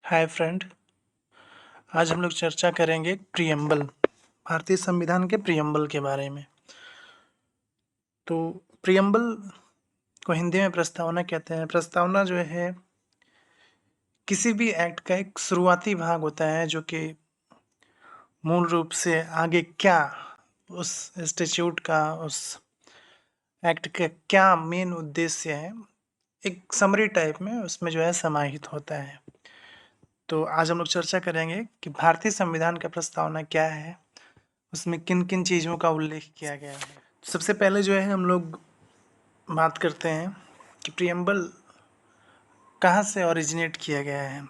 Hi friend. आज हम लोग चर्चा करेंगे प्रियम्बल, भारतीय संविधान के प्रियम्बल के बारे में। तो प्रियम्बल को हिंदी में प्रस्तावना कहते हैं। प्रस्तावना जो है किसी भी एक्ट का एक शुरुआती भाग होता है जो कि मूल रूप से आगे क्या उस इंस्टीट्यूट का, उस एक्ट का क्या मेन उद्देश्य है, एक समरी टाइप में उसमें जो है समाहित होता है। तो आज हम लोग चर्चा करेंगे कि भारतीय संविधान का प्रस्तावना क्या है, उसमें किन किन चीज़ों का उल्लेख किया गया है। सबसे पहले जो है हम लोग बात करते हैं कि प्रियम्बल कहाँ से ओरिजिनेट किया गया है।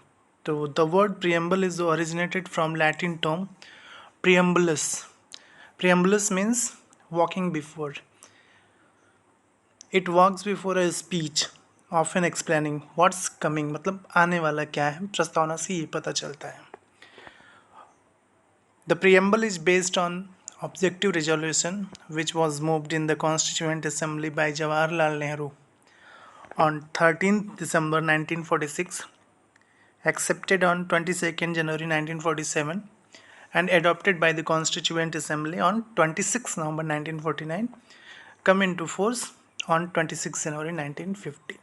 तो the word preamble is originated from Latin term preambulus. Preambulus means walking before. It walks before a speech often explaining what's coming, मतलब आने वाला क्या है। प्रस्तावना से ये पता चलता है। The preamble is based on objective resolution which was moved in the Constituent Assembly by Jawaharlal Nehru on 13th December 1946, accepted on 22nd January 1947, and adopted by the Constituent Assembly on 26th November 1949, come into force on 26 जनवरी 1950।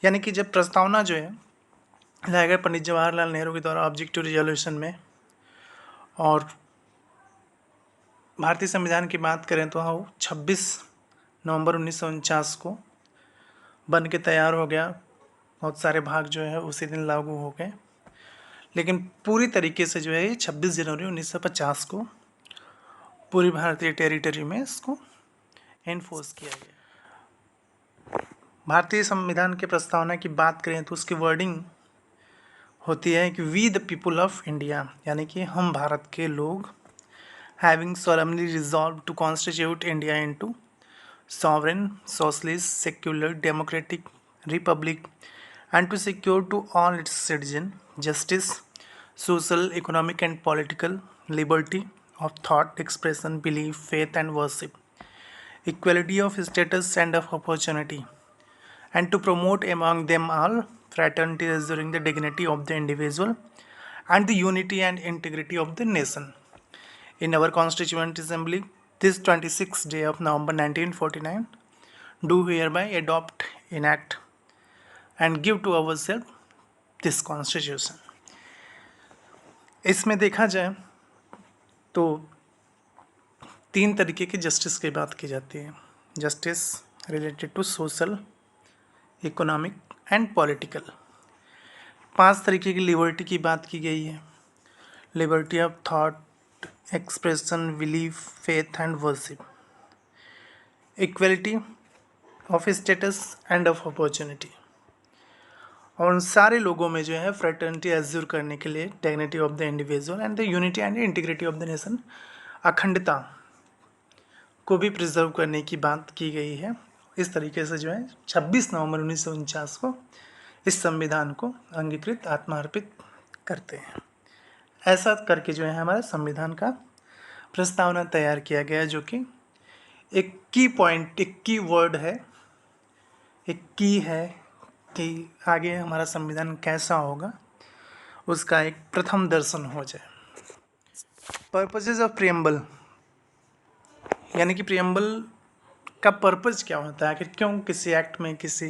यानी कि जब प्रस्तावना जो है लाया गया पंडित जवाहरलाल नेहरू के द्वारा ऑब्जेक्टिव रिजोल्यूशन में, और भारतीय संविधान की बात करें तो हाँ 26 नवंबर 1949 को बन के तैयार हो गया। बहुत सारे भाग जो है उसी दिन लागू हो गए, लेकिन पूरी तरीके से जो है ये 26 जनवरी 1950 को पूरी भारतीय टेरिटरी में इसको एनफोर्स किया गया। भारतीय संविधान के प्रस्तावना की बात करें तो उसकी वर्डिंग होती है कि we the people of India, यानी कि हम भारत के लोग, having solemnly resolved to constitute India into sovereign, socialist, secular, democratic republic, and to secure to all its citizens justice, social, economic, and political liberty of thought, expression, belief, faith, and worship, equality of status and of opportunity, and to promote among them all fraternity, assuring the dignity of the individual and the unity and integrity of the nation. In our Constituent Assembly, this 26th day of November 1949, do hereby adopt, enact, and give to ourselves this Constitution. इसमें देखा जाए तो 3 तरीके की justice की बात की जाती है। Justice related to social, economic and political. 5 तरीके की लिबर्टी की बात की गई है। Liberty of thought, expression, belief, faith and worship, equality of status and of opportunity, और उन सारे लोगों में जो है फ्रेटर्निटी एज्यूर करने के लिए dignity of the individual and the unity and integrity of the nation, अखंडता को भी प्रिजर्व करने की बात की गई है। इस तरीके से जो है 26 नवंबर 1949 को इस संविधान को अंगीकृत, आत्मार्पित करते हैं। ऐसा करके जो है हमारे संविधान का प्रस्तावना तैयार किया गया, जो कि एक की पॉइंट, एक की वर्ड है, एक की है कि आगे हमारा संविधान कैसा होगा, उसका एक प्रथम दर्शन हो जाए। पर्पसेस ऑफ प्रियम्बल, यानी कि प्रियम्बल का पर्पस क्या होता है, कि क्यों किसी एक्ट में, किसी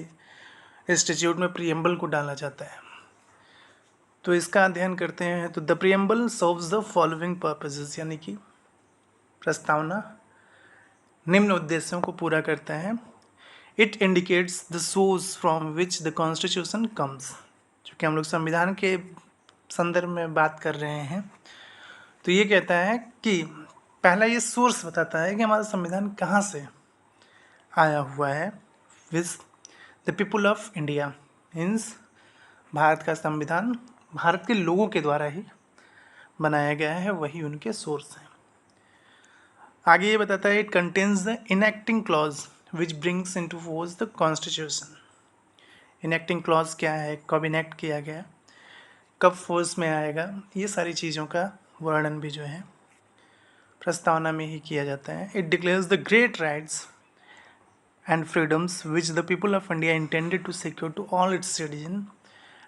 इंस्टीट्यूट में प्रियम्बल को डाला जाता है। तो इसका अध्ययन करते हैं। तो the preamble serves the following purposes, यानी कि प्रस्तावना निम्न उद्देश्यों को पूरा करता है। It indicates the source from which the constitution comes. चूँकि हम लोग संविधान के संदर्भ में बात कर रहे हैं, तो ये कहता है कि पहला ये सोर्स बताता है कि हमारा संविधान कहाँ से आया हुआ है। Which the people of India means Bharat का संविधान भारत के लोगों के द्वारा ही बनाया गया है, वही उनके सोर्स हैं। आगे ये बताता है it contains the enacting clause which brings into force the constitution. Enacting clause क्या है, कब इनेक्ट किया गया, कब फोर्स में आएगा, ये सारी चीज़ों का वर्णन भी जो है प्रस्तावना में ही किया जाता है। It declares the great rights and freedoms which the people of India intended to secure to all its citizens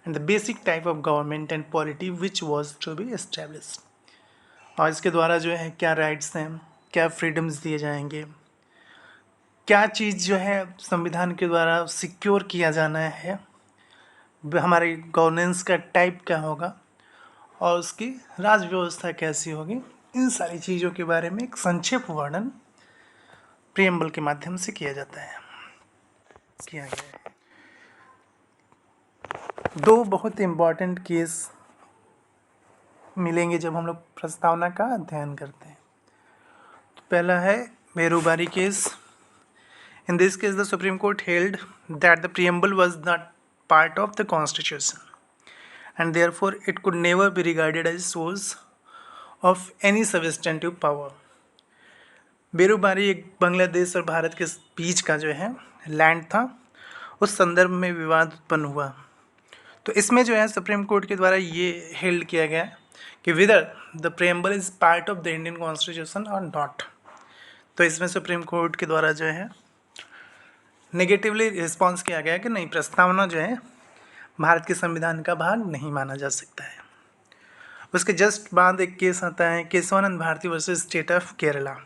and the basic type of government and polity which was to be establish. और इसके द्वारा जो है क्या rights हैं, क्या freedoms दिए जाएंगे, क्या चीज़ जो है संविधान के द्वारा सिक्योर किया जाना है, हमारी गवर्नेंस का टाइप क्या होगा और उसकी राज व्यवस्था कैसी होगी, इन सारी चीज़ों के बारे में एक संक्षिप्त वर्णन प्रियम्बल के माध्यम से किया जाता है, किया गया है। दो बहुत इम्पॉर्टेंट केस मिलेंगे जब हम लोग प्रस्तावना का अध्ययन करते हैं। तो पहला है Berubari case. In this case, the Supreme Court held that the preamble was not part of the Constitution, and therefore it could never be regarded as source of any substantive power. Berubari एक बांग्लादेश और भारत के बीच का जो है लैंड था, उस संदर्भ में विवाद उत्पन्न हुआ। तो इसमें जो है सुप्रीम कोर्ट के द्वारा ये हेल्ड किया गया कि whether the preamble is part of the Indian constitution और नॉट। तो इसमें सुप्रीम कोर्ट के द्वारा जो है नेगेटिवली रिस्पॉन्स किया गया कि नहीं, प्रस्तावना जो है भारत के संविधान का भाग नहीं माना जा सकता है। उसके जस्ट बाद एक केस आता है Kesavananda Bharati versus state of Kerala,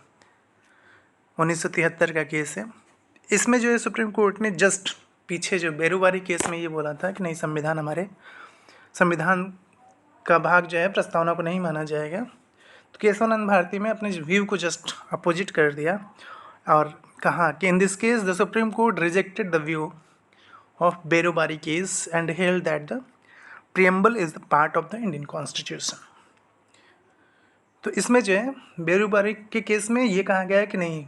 1973 का केस है। इसमें जो है सुप्रीम कोर्ट ने जस्ट पीछे जो बेरुबारी केस में ये बोला था कि नहीं, संविधान हमारे संविधान का भाग जो है प्रस्तावना को नहीं माना जाएगा। तो केशवानंद भारती में अपने व्यू को जस्ट अपोजिट कर दिया और कहा कि in this case the supreme court rejected the view of Berubari case and held that the preamble is the part of the Indian constitution. तो इसमें जो है बेरुबारी के केस में ये कहा गया है कि नहीं,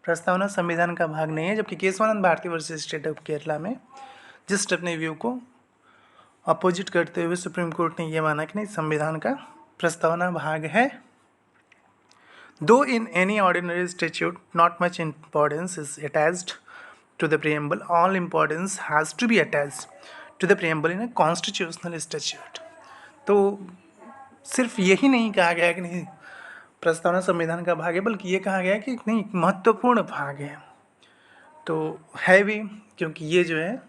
प्रस्तावना संविधान का भाग नहीं है, जबकि Kesavananda Bharati versus state of Kerala में जस्ट अपने व्यू को अपोजिट करते हुए सुप्रीम कोर्ट ने यह माना कि नहीं, संविधान का प्रस्तावना भाग है। Though in any ordinary statute not much importance is attached to the preamble, all importance has to be attached to the preamble in a constitutional statute. तो सिर्फ यही नहीं कहा गया कि नहीं प्रस्तावना संविधान का भाग है, बल्कि ये कहा गया कि नहीं, महत्वपूर्ण भाग है। तो है भी, क्योंकि ये जो है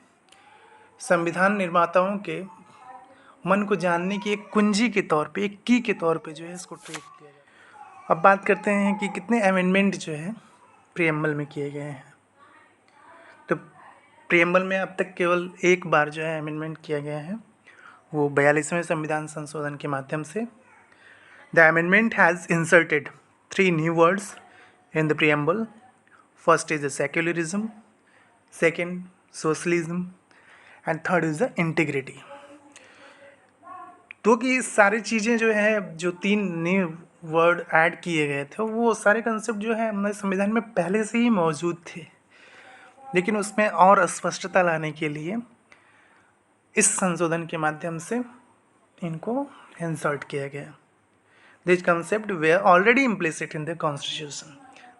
संविधान निर्माताओं के मन को जानने की एक कुंजी के तौर पे, एक की के तौर पे जो है इसको ट्रीट किया गया। अब बात करते हैं कि कितने अमेंडमेंट जो है प्रियम्बल में किए गए हैं। तो प्रियम्बल में अब तक केवल एक बार जो है अमेंडमेंट किया गया है, वो 42वें संविधान संशोधन के माध्यम से। The amendment has inserted 3 new words in the preamble. First is the secularism, second socialism and third is the integrity. तो कि सारी चीज़ें जो है, जो 3 न्यू वर्ड ऐड किए गए थे, वो सारे कंसेप्ट जो है हमारे संविधान में पहले से ही मौजूद थे, लेकिन उसमें और स्पष्टता लाने के लिए इस संशोधन के माध्यम से इनको इंसर्ट किया गया। This concept were already implicit in the constitution.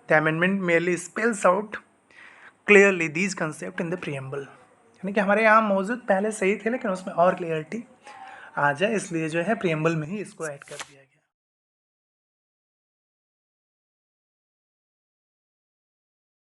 The amendment merely spells out clearly these concept in the preamble. यानी कि हमारे यहाँ मौजूद पहले से ही थे, लेकिन उसमें और क्लियरिटी आ जाए, इसलिए जो है प्रियम्बल में ही इसको ऐड कर दिया गया।